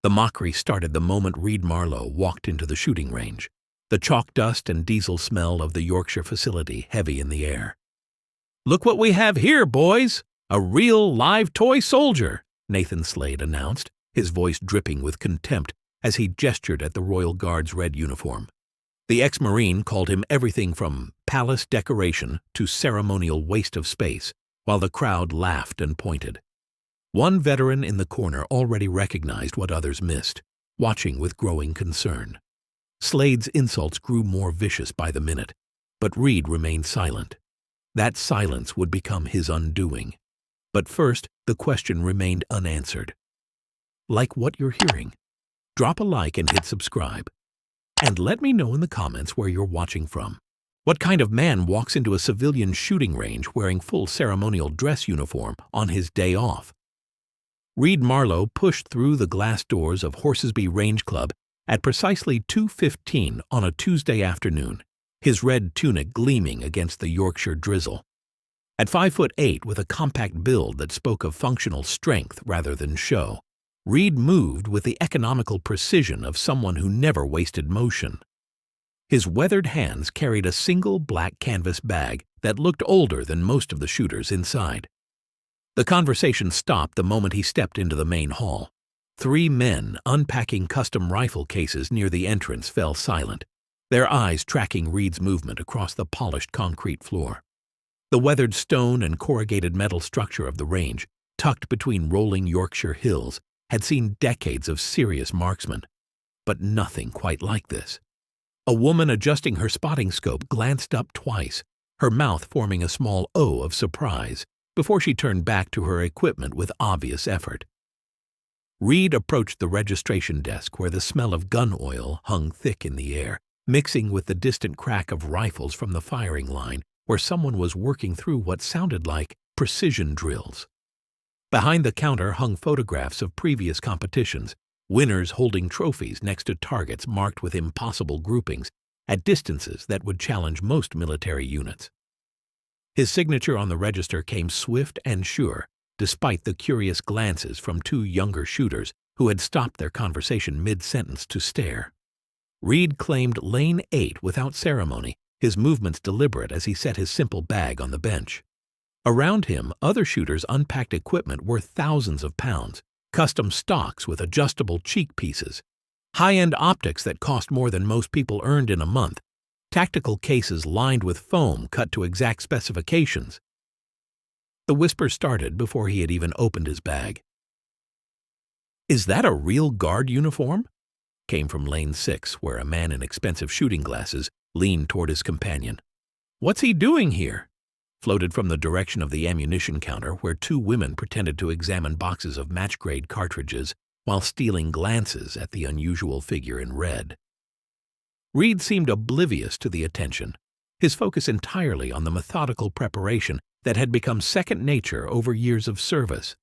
The Mockery started the moment Reed Marlowe walked into the shooting range, the chalk dust and diesel smell of the Yorkshire facility heavy in the air. "Look what we have here, boys! A real live toy soldier," Nathan Slade announced, his voice dripping with contempt as he gestured at the Royal Guard's red uniform. The ex-Marine called him everything from palace decoration to ceremonial waste of space, while the crowd laughed and pointed. One veteran in the corner already recognized what others missed, watching with growing concern. Slade's insults grew more vicious by the minute, but Reed remained silent. That silence would become his undoing. But first, the question remained unanswered. Like what you're hearing? Drop a like and hit subscribe. And let me know in the comments where you're watching from. What kind of man walks into a civilian shooting range wearing full ceremonial dress uniform on his day off? Reed Marlowe pushed through the glass doors of Horsesby Range Club at precisely 2:15 on a Tuesday afternoon, his red tunic gleaming against the Yorkshire drizzle. At 5'8", with a compact build that spoke of functional strength rather than show, Reed moved with the economical precision of someone who never wasted motion. His weathered hands carried a single black canvas bag that looked older than most of the shooters inside. The conversation stopped the moment he stepped into the main hall. 3 men unpacking custom rifle cases near the entrance fell silent, their eyes tracking Reed's movement across the polished concrete floor. The weathered stone and corrugated metal structure of the range, tucked between rolling Yorkshire hills, had seen decades of serious marksmen, but nothing quite like this. A woman adjusting her spotting scope glanced up twice, her mouth forming a small O of surprise, before she turned back to her equipment with obvious effort. Reed approached the registration desk where the smell of gun oil hung thick in the air, mixing with the distant crack of rifles from the firing line where someone was working through what sounded like precision drills. Behind the counter hung photographs of previous competitions, winners holding trophies next to targets marked with impossible groupings at distances that would challenge most military units. His signature on the register came swift and sure, despite the curious glances from 2 younger shooters who had stopped their conversation mid-sentence to stare. Reed claimed Lane 8 without ceremony, his movements deliberate as he set his simple bag on the bench. Around him, other shooters unpacked equipment worth thousands of pounds, custom stocks with adjustable cheek pieces, high-end optics that cost more than most people earned in a month, tactical cases lined with foam cut to exact specifications. The whisper started before he had even opened his bag. "Is that a real guard uniform?" came from Lane 6, where a man in expensive shooting glasses leaned toward his companion. "What's he doing here?" floated from the direction of the ammunition counter, where 2 women pretended to examine boxes of match-grade cartridges while stealing glances at the unusual figure in red. Reed seemed oblivious to the attention, his focus entirely on the methodical preparation that had become second nature over years of service.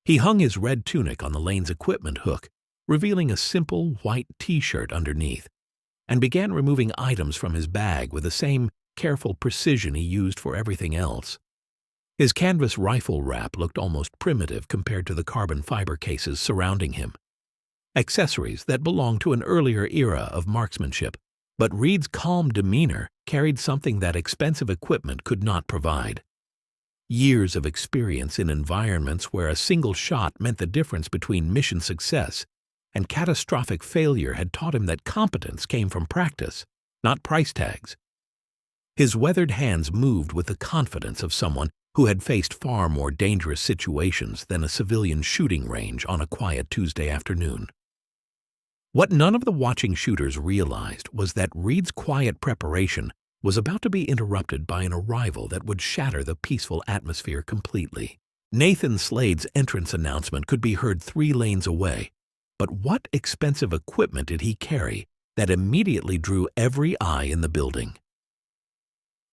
He hung his red tunic on the Lane's equipment hook, revealing a simple white T-shirt underneath, and began removing items from his bag with the same careful precision he used for everything else. His canvas rifle wrap looked almost primitive compared to the carbon fiber cases surrounding him. Accessories that belonged to an earlier era of marksmanship, but Reed's calm demeanor carried something that expensive equipment could not provide. Years of experience in environments where a single shot meant the difference between mission success and catastrophic failure had taught him that competence came from practice, not price tags. His weathered hands moved with the confidence of someone who had faced far more dangerous situations than a civilian shooting range on a quiet Tuesday afternoon. What none of the watching shooters realized was that Reed's quiet preparation was about to be interrupted by an arrival that would shatter the peaceful atmosphere completely. Nathan Slade's entrance announcement could be heard 3 lanes away, but what expensive equipment did he carry that immediately drew every eye in the building?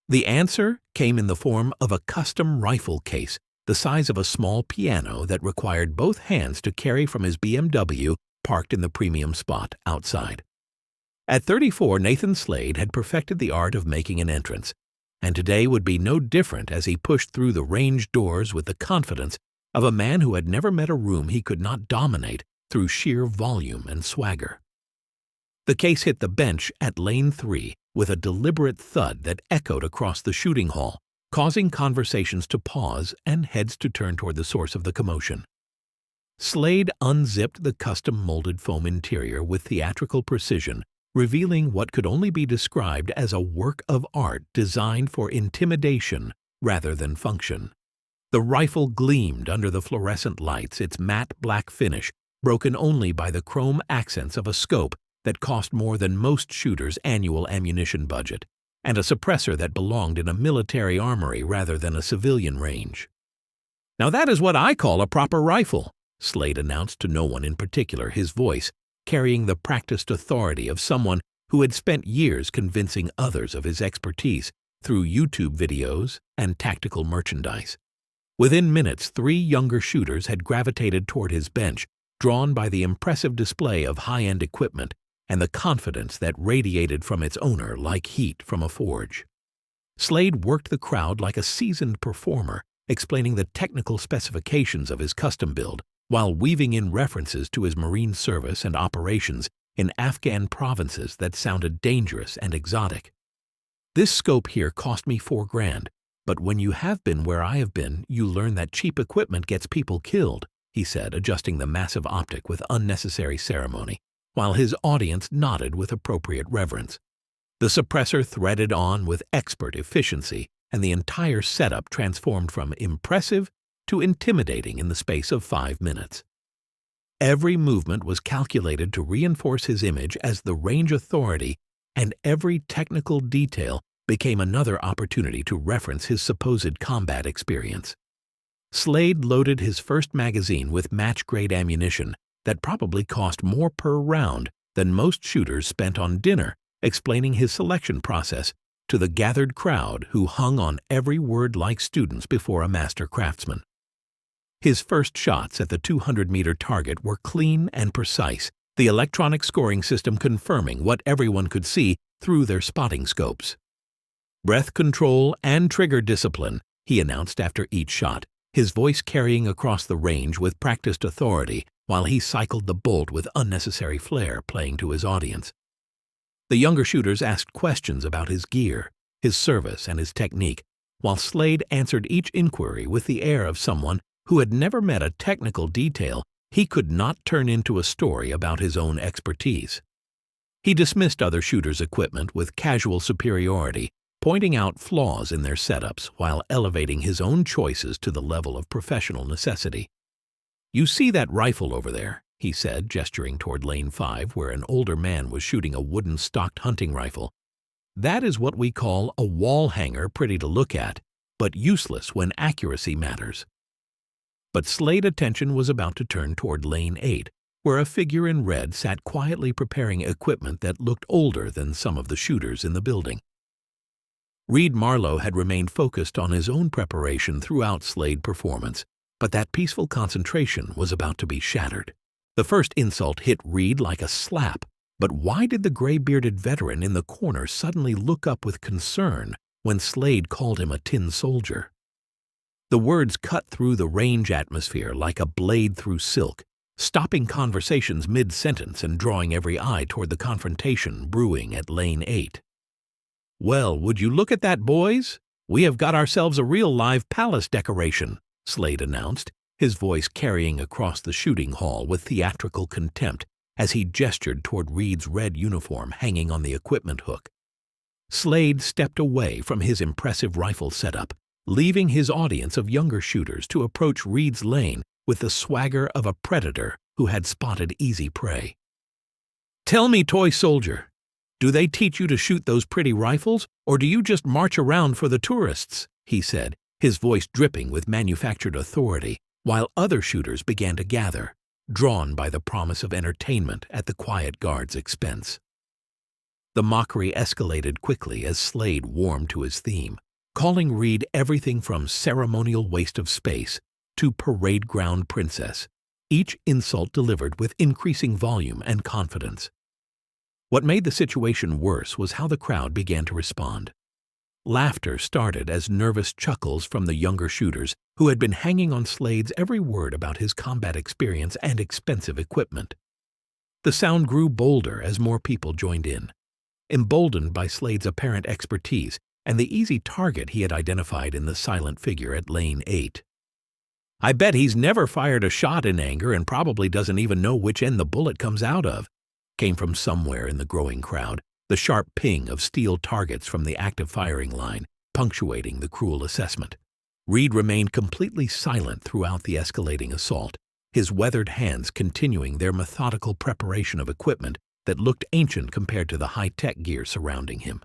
The answer came in the form of a custom rifle case the size of a small piano that required both hands to carry from his BMW parked in the premium spot outside. At 34, Nathan Slade had perfected the art of making an entrance, and today would be no different as he pushed through the range doors with the confidence of a man who had never met a room he could not dominate through sheer volume and swagger. The case hit the bench at lane 3 with a deliberate thud that echoed across the shooting hall, causing conversations to pause and heads to turn toward the source of the commotion. Slade unzipped the custom-molded foam interior with theatrical precision, revealing what could only be described as a work of art designed for intimidation rather than function. The rifle gleamed under the fluorescent lights, its matte black finish broken only by the chrome accents of a scope that cost more than most shooters' annual ammunition budget, and a suppressor that belonged in a military armory rather than a civilian range. "Now that is what I call a proper rifle," Slade announced to no one in particular, his voice carrying the practiced authority of someone who had spent years convincing others of his expertise through YouTube videos and tactical merchandise. Within minutes, 3 younger shooters had gravitated toward his bench, drawn by the impressive display of high-end equipment and the confidence that radiated from its owner like heat from a forge. Slade worked the crowd like a seasoned performer, explaining the technical specifications of his custom build while weaving in references to his Marine service and operations in Afghan provinces that sounded dangerous and exotic. "This scope here cost me $4,000, but when you have been where I have been, you learn that cheap equipment gets people killed," he said, adjusting the massive optic with unnecessary ceremony, while his audience nodded with appropriate reverence. The suppressor threaded on with expert efficiency, and the entire setup transformed from impressive to intimidating in the space of 5 minutes. Every movement was calculated to reinforce his image as the range authority, and every technical detail became another opportunity to reference his supposed combat experience. Slade loaded his first magazine with match-grade ammunition that probably cost more per round than most shooters spent on dinner, explaining his selection process to the gathered crowd who hung on every word like students before a master craftsman. His first shots at the 200-meter target were clean and precise, the electronic scoring system confirming what everyone could see through their spotting scopes. "Breath control and trigger discipline," he announced after each shot, his voice carrying across the range with practiced authority while he cycled the bolt with unnecessary flair, playing to his audience. The younger shooters asked questions about his gear, his service, and his technique, while Slade answered each inquiry with the air of someone who had never met a technical detail he could not turn into a story about his own expertise. He dismissed other shooters' equipment with casual superiority, pointing out flaws in their setups while elevating his own choices to the level of professional necessity. "You see that rifle over there?" he said, gesturing toward lane 5 where an older man was shooting a wooden stocked hunting rifle. "That is what we call a wall hanger, pretty to look at, but useless when accuracy matters." But Slade's attention was about to turn toward lane 8, where a figure in red sat quietly preparing equipment that looked older than some of the shooters in the building. Reed Marlowe had remained focused on his own preparation throughout Slade's performance, but that peaceful concentration was about to be shattered. The first insult hit Reed like a slap, but why did the gray-bearded veteran in the corner suddenly look up with concern when Slade called him a tin soldier? The words cut through the range atmosphere like a blade through silk, stopping conversations mid-sentence and drawing every eye toward the confrontation brewing at lane 8. "Well, would you look at that, boys? We have got ourselves a real live palace decoration," Slade announced, his voice carrying across the shooting hall with theatrical contempt as he gestured toward Reed's red uniform hanging on the equipment hook. Slade stepped away from his impressive rifle setup, leaving his audience of younger shooters to approach Reed's lane with the swagger of a predator who had spotted easy prey. "Tell me, toy soldier, do they teach you to shoot those pretty rifles, or do you just march around for the tourists?" he said, his voice dripping with manufactured authority, while other shooters began to gather, drawn by the promise of entertainment at the quiet guard's expense. The mockery escalated quickly as Slade warmed to his theme, calling Reed everything from ceremonial waste of space to parade ground princess, each insult delivered with increasing volume and confidence. What made the situation worse was how the crowd began to respond. Laughter started as nervous chuckles from the younger shooters who had been hanging on Slade's every word about his combat experience and expensive equipment. The sound grew bolder as more people joined in, emboldened by Slade's apparent expertise and the easy target he had identified in the silent figure at lane 8. "I bet he's never fired a shot in anger and probably doesn't even know which end the bullet comes out of," came from somewhere in the growing crowd, the sharp ping of steel targets from the active firing line punctuating the cruel assessment. Reed remained completely silent throughout the escalating assault, his weathered hands continuing their methodical preparation of equipment that looked ancient compared to the high-tech gear surrounding him.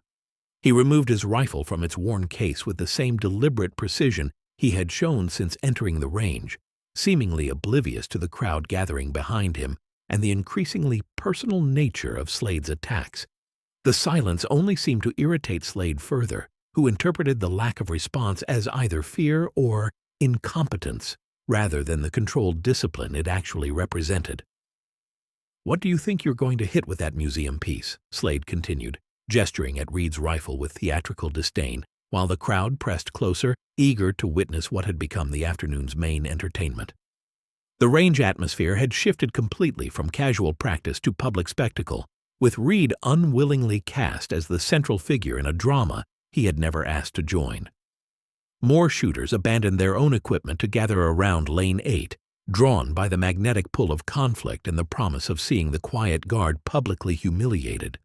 He removed his rifle from its worn case with the same deliberate precision he had shown since entering the range, seemingly oblivious to the crowd gathering behind him and the increasingly personal nature of Slade's attacks. The silence only seemed to irritate Slade further, who interpreted the lack of response as either fear or incompetence, rather than the controlled discipline it actually represented. "What do you think you're going to hit with that museum piece?" Slade continued, gesturing at Reed's rifle with theatrical disdain, while the crowd pressed closer, eager to witness what had become the afternoon's main entertainment. The range atmosphere had shifted completely from casual practice to public spectacle, with Reed unwillingly cast as the central figure in a drama he had never asked to join. More shooters abandoned their own equipment to gather around lane 8, drawn by the magnetic pull of conflict and the promise of seeing the quiet guard publicly humiliated.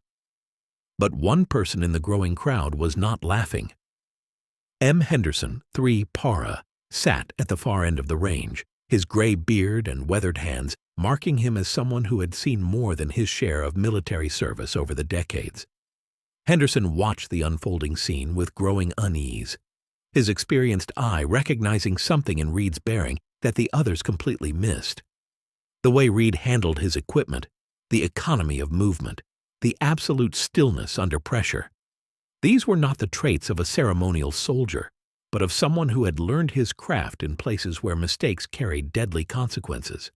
But one person in the growing crowd was not laughing. M. Henderson, 3 Para, sat at the far end of the range, his gray beard and weathered hands marking him as someone who had seen more than his share of military service over the decades. Henderson watched the unfolding scene with growing unease, his experienced eye recognizing something in Reed's bearing that the others completely missed. The way Reed handled his equipment, the economy of movement, the absolute stillness under pressure. These were not the traits of a ceremonial soldier, but of someone who had learned his craft in places where mistakes carried deadly consequences.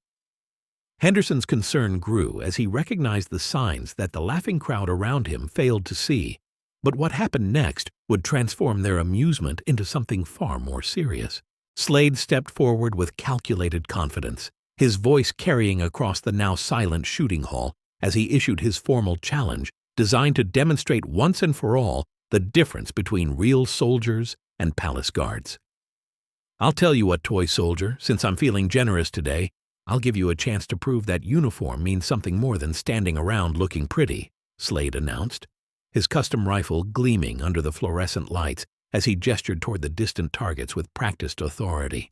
Henderson's concern grew as he recognized the signs that the laughing crowd around him failed to see, but what happened next would transform their amusement into something far more serious. Slade stepped forward with calculated confidence, his voice carrying across the now silent shooting hall as he issued his formal challenge designed to demonstrate once and for all the difference between real soldiers and palace guards. "I'll tell you what, toy soldier, since I'm feeling generous today, I'll give you a chance to prove that uniform means something more than standing around looking pretty," Slade announced, his custom rifle gleaming under the fluorescent lights as he gestured toward the distant targets with practiced authority.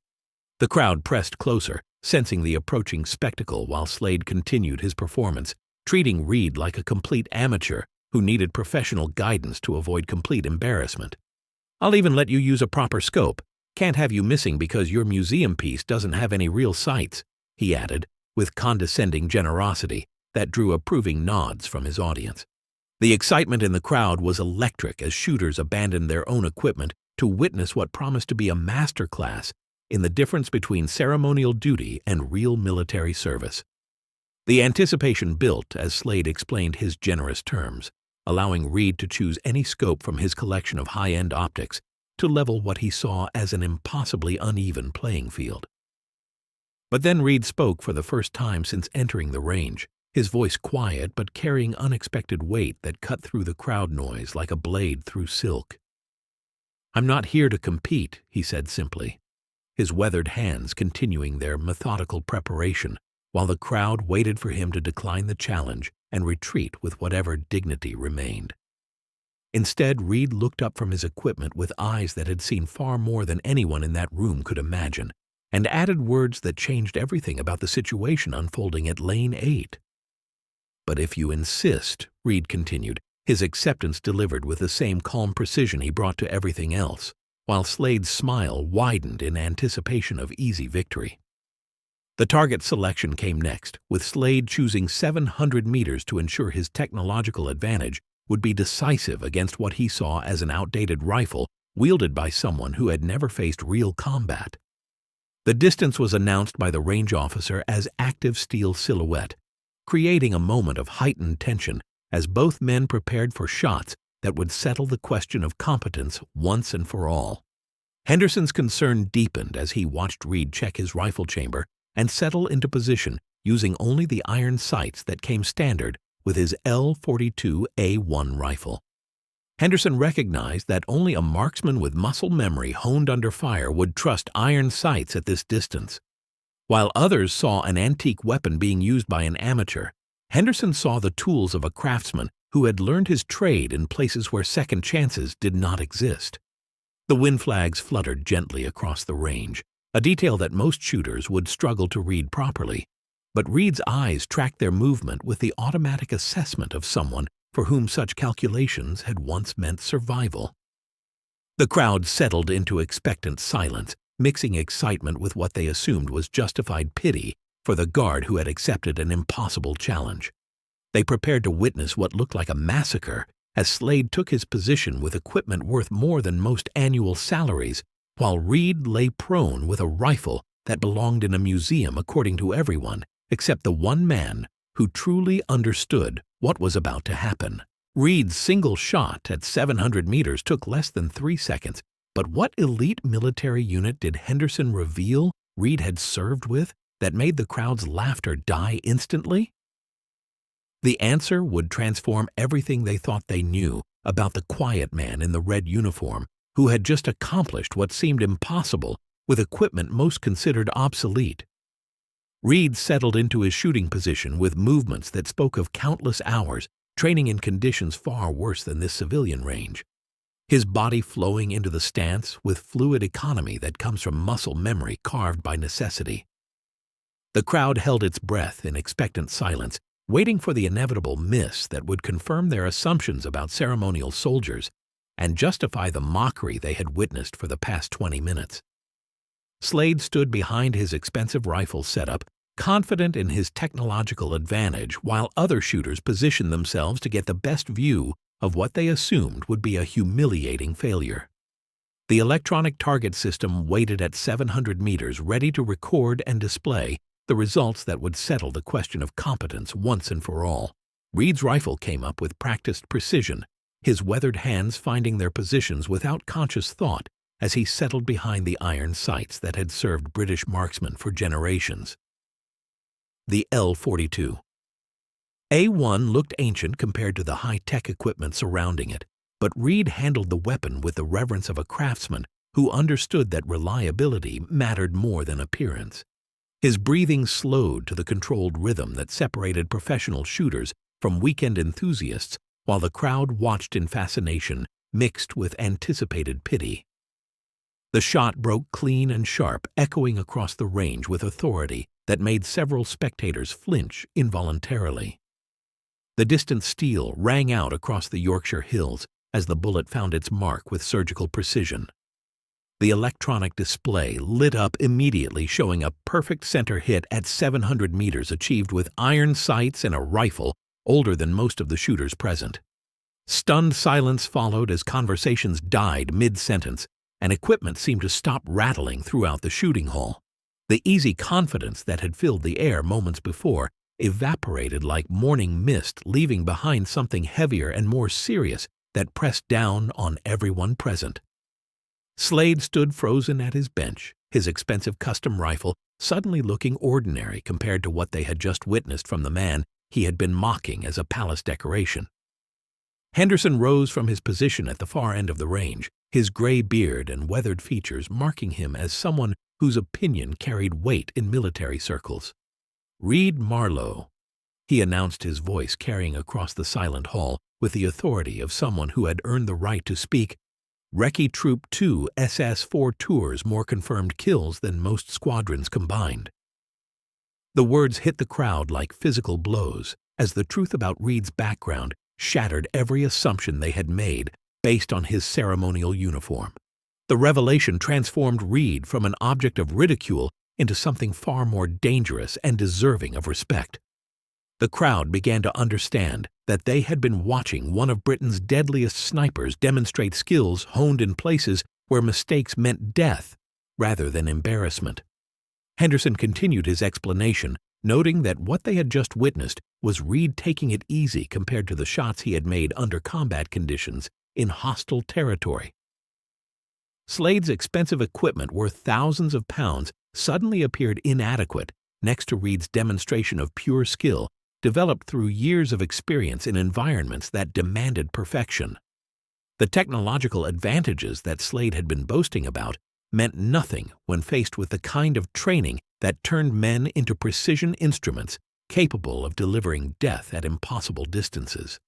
The crowd pressed closer, sensing the approaching spectacle while Slade continued his performance, treating Reed like a complete amateur who needed professional guidance to avoid complete embarrassment. "I'll even let you use a proper scope. Can't have you missing because your museum piece doesn't have any real sights," he added, with condescending generosity that drew approving nods from his audience. The excitement in the crowd was electric as shooters abandoned their own equipment to witness what promised to be a master class in the difference between ceremonial duty and real military service. The anticipation built as Slade explained his generous terms, allowing Reed to choose any scope from his collection of high-end optics to level what he saw as an impossibly uneven playing field. But then Reed spoke for the first time since entering the range, his voice quiet but carrying unexpected weight that cut through the crowd noise like a blade through silk. "I'm not here to compete," he said simply, his weathered hands continuing their methodical preparation while the crowd waited for him to decline the challenge and retreat with whatever dignity remained. Instead, Reed looked up from his equipment with eyes that had seen far more than anyone in that room could imagine, and added words that changed everything about the situation unfolding at lane 8. "But if you insist," Reed continued, his acceptance delivered with the same calm precision he brought to everything else, while Slade's smile widened in anticipation of easy victory. The target selection came next, with Slade choosing 700 meters to ensure his technological advantage would be decisive against what he saw as an outdated rifle wielded by someone who had never faced real combat. The distance was announced by the range officer as active steel silhouette, creating a moment of heightened tension as both men prepared for shots that would settle the question of competence once and for all. Henderson's concern deepened as he watched Reed check his rifle chamber and settle into position using only the iron sights that came standard with his L-42A1 rifle. Henderson recognized that only a marksman with muscle memory honed under fire would trust iron sights at this distance. While others saw an antique weapon being used by an amateur, Henderson saw the tools of a craftsman who had learned his trade in places where second chances did not exist. The wind flags fluttered gently across the range, a detail that most shooters would struggle to read properly, but Reed's eyes tracked their movement with the automatic assessment of someone for whom such calculations had once meant survival. The crowd settled into expectant silence, mixing excitement with what they assumed was justified pity for the guard who had accepted an impossible challenge. They prepared to witness what looked like a massacre as Slade took his position with equipment worth more than most annual salaries, while Reed lay prone with a rifle that belonged in a museum according to everyone except the one man who truly understood what was about to happen. Reed's single shot at 700 meters took less than 3 seconds, but what elite military unit did Henderson reveal Reed had served with that made the crowd's laughter die instantly? The answer would transform everything they thought they knew about the quiet man in the red uniform who had just accomplished what seemed impossible with equipment most considered obsolete. Reed settled into his shooting position with movements that spoke of countless hours training in conditions far worse than this civilian range, his body flowing into the stance with fluid economy that comes from muscle memory carved by necessity. The crowd held its breath in expectant silence, waiting for the inevitable miss that would confirm their assumptions about ceremonial soldiers and justify the mockery they had witnessed for the past 20 minutes. Slade stood behind his expensive rifle setup, confident in his technological advantage, while other shooters positioned themselves to get the best view of what they assumed would be a humiliating failure. The electronic target system waited at 700 meters, ready to record and display the results that would settle the question of competence once and for all. Reed's rifle came up with practiced precision, his weathered hands finding their positions without conscious thought as he settled behind the iron sights that had served British marksmen for generations. The L-42. A1 looked ancient compared to the high-tech equipment surrounding it, but Reed handled the weapon with the reverence of a craftsman who understood that reliability mattered more than appearance. His breathing slowed to the controlled rhythm that separated professional shooters from weekend enthusiasts, while the crowd watched in fascination mixed with anticipated pity. The shot broke clean and sharp, echoing across the range with authority that made several spectators flinch involuntarily. The distant steel rang out across the Yorkshire hills as the bullet found its mark with surgical precision. The electronic display lit up immediately, showing a perfect center hit at 700 meters achieved with iron sights and a rifle older than most of the shooters present. Stunned silence followed as conversations died mid-sentence, and equipment seemed to stop rattling throughout the shooting hall. The easy confidence that had filled the air moments before evaporated like morning mist, leaving behind something heavier and more serious that pressed down on everyone present. Slade stood frozen at his bench, his expensive custom rifle suddenly looking ordinary compared to what they had just witnessed from the man he had been mocking as a palace decoration. Henderson rose from his position at the far end of the range, his gray beard and weathered features marking him as someone whose opinion carried weight in military circles. "Reed Marlowe," he announced, his voice carrying across the silent hall with the authority of someone who had earned the right to speak. "Recce Troop 2 SS 4 tours more confirmed kills than most squadrons combined." The words hit the crowd like physical blows as the truth about Reed's background shattered every assumption they had made based on his ceremonial uniform. The revelation transformed Reed from an object of ridicule into something far more dangerous and deserving of respect. The crowd began to understand that they had been watching one of Britain's deadliest snipers demonstrate skills honed in places where mistakes meant death rather than embarrassment. Henderson continued his explanation, noting that what they had just witnessed was Reed taking it easy compared to the shots he had made under combat conditions in hostile territory. Slade's expensive equipment worth thousands of pounds suddenly appeared inadequate next to Reed's demonstration of pure skill developed through years of experience in environments that demanded perfection. The technological advantages that Slade had been boasting about meant nothing when faced with the kind of training that turned men into precision instruments capable of delivering death at impossible distances.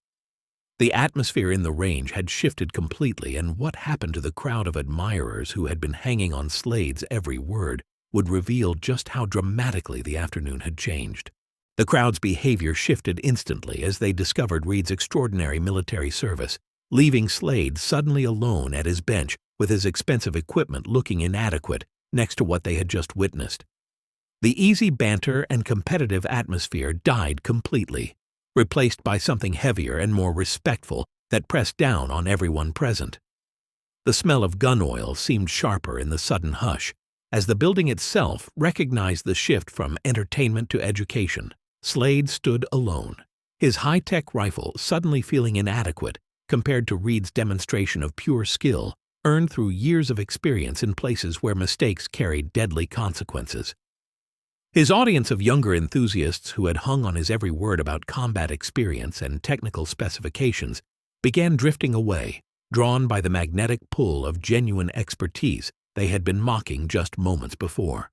The atmosphere in the range had shifted completely, and what happened to the crowd of admirers who had been hanging on Slade's every word would reveal just how dramatically the afternoon had changed. The crowd's behavior shifted instantly as they discovered Reed's extraordinary military service, leaving Slade suddenly alone at his bench with his expensive equipment looking inadequate next to what they had just witnessed. The easy banter and competitive atmosphere died completely, replaced by something heavier and more respectful that pressed down on everyone present. The smell of gun oil seemed sharper in the sudden hush, as the building itself recognized the shift from entertainment to education. Slade stood alone, his high-tech rifle suddenly feeling inadequate compared to Reed's demonstration of pure skill earned through years of experience in places where mistakes carried deadly consequences. His audience of younger enthusiasts who had hung on his every word about combat experience and technical specifications began drifting away, drawn by the magnetic pull of genuine expertise they had been mocking just moments before.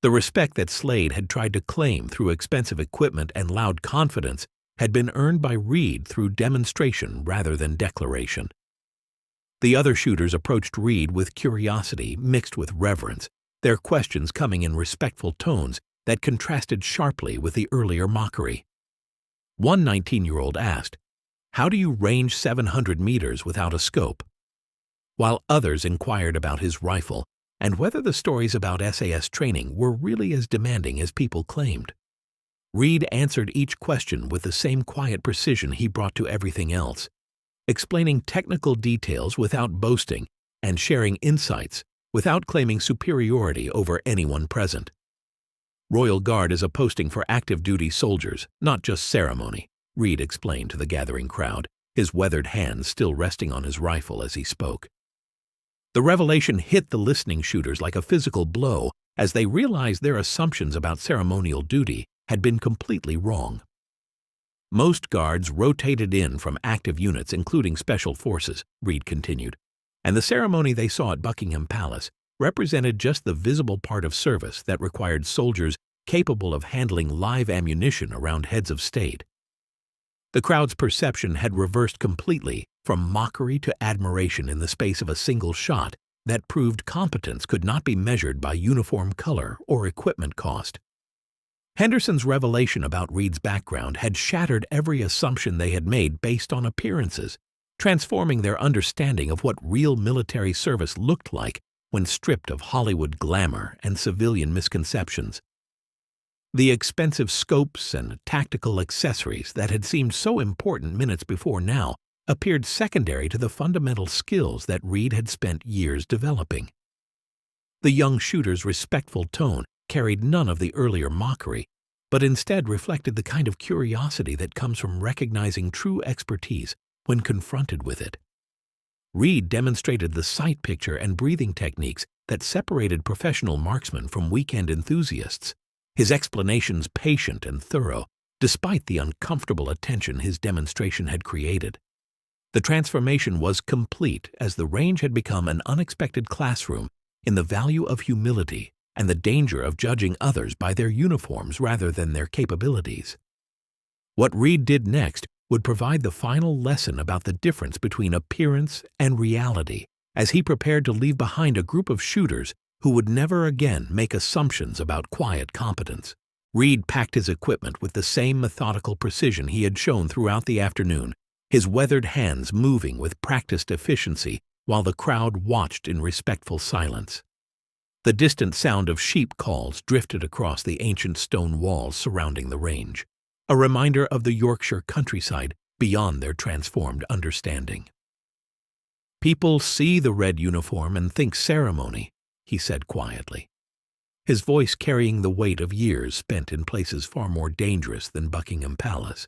The respect that Slade had tried to claim through expensive equipment and loud confidence had been earned by Reed through demonstration rather than declaration. The other shooters approached Reed with curiosity mixed with reverence, their questions coming in respectful tones that contrasted sharply with the earlier mockery. One 19-year-old asked, "How do you range 700 meters without a scope?" While others inquired about his rifle and whether the stories about SAS training were really as demanding as people claimed. Reed answered each question with the same quiet precision he brought to everything else, explaining technical details without boasting and sharing insights without claiming superiority over anyone present. Royal Guard is a posting for active-duty soldiers, not just ceremony, Reed explained to the gathering crowd, his weathered hands still resting on his rifle as he spoke. The revelation hit the listening shooters like a physical blow as they realized their assumptions about ceremonial duty had been completely wrong. Most guards rotated in from active units, including special forces, Reed continued, and the ceremony they saw at Buckingham Palace represented just the visible part of service that required soldiers capable of handling live ammunition around heads of state. The crowd's perception had reversed completely from mockery to admiration in the space of a single shot that proved competence could not be measured by uniform color or equipment cost. Henderson's revelation about Reed's background had shattered every assumption they had made based on appearances, transforming their understanding of what real military service looked like when stripped of Hollywood glamour and civilian misconceptions. The expensive scopes and tactical accessories that had seemed so important minutes before now appeared secondary to the fundamental skills that Reed had spent years developing. The young shooter's respectful tone carried none of the earlier mockery, but instead reflected the kind of curiosity that comes from recognizing true expertise when confronted with it. Reed demonstrated the sight picture and breathing techniques that separated professional marksmen from weekend enthusiasts, his explanations patient and thorough, despite the uncomfortable attention his demonstration had created. The transformation was complete as the range had become an unexpected classroom in the value of humility and the danger of judging others by their uniforms rather than their capabilities. What Reed did next would provide the final lesson about the difference between appearance and reality as he prepared to leave behind a group of shooters who would never again make assumptions about quiet competence. Reed packed his equipment with the same methodical precision he had shown throughout the afternoon, his weathered hands moving with practiced efficiency while the crowd watched in respectful silence. The distant sound of sheep calls drifted across the ancient stone walls surrounding the range, a reminder of the Yorkshire countryside beyond their transformed understanding. "People see the red uniform and think ceremony," he said quietly. his voice carrying the weight of years spent in places far more dangerous than Buckingham Palace.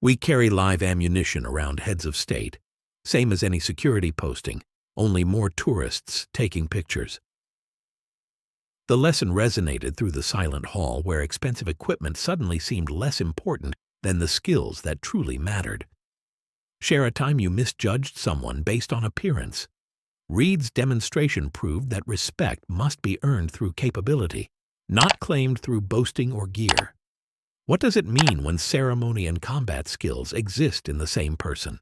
We carry live ammunition around heads of state, same as any security posting, only more tourists taking pictures. The lesson resonated through the silent hall where expensive equipment suddenly seemed less important than the skills that truly mattered. Share a time you misjudged someone based on appearance. Reed's demonstration proved that respect must be earned through capability, not claimed through boasting or gear. What does it mean when ceremony and combat skills exist in the same person?